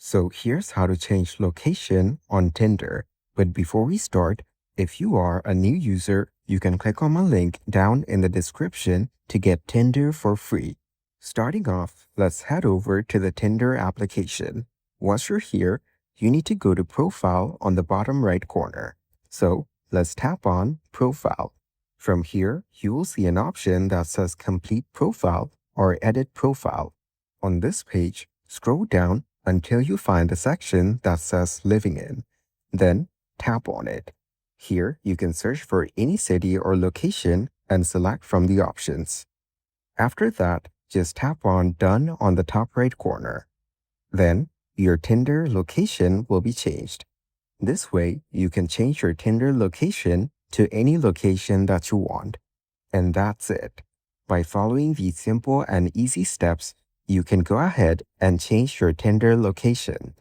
So here's how to change location on Tinder. But before we start, if you are a new user, you can click on my link down in the description to get Tinder for free. Starting off, let's head over to the Tinder application. Once you're here, you need to go to Profile on the bottom right corner. So let's tap on Profile. From here, you will see an option that says Complete Profile or Edit Profile. On this page, scroll down until you find the section that says Living In. Then tap on it. Here, you can search for any city or location and select from the options. After that, just tap on Done on the top right corner. Then, your Tinder location will be changed. This way, you can change your Tinder location to any location that you want. And that's it. By following these simple and easy steps, you can go ahead and change your Tinder location.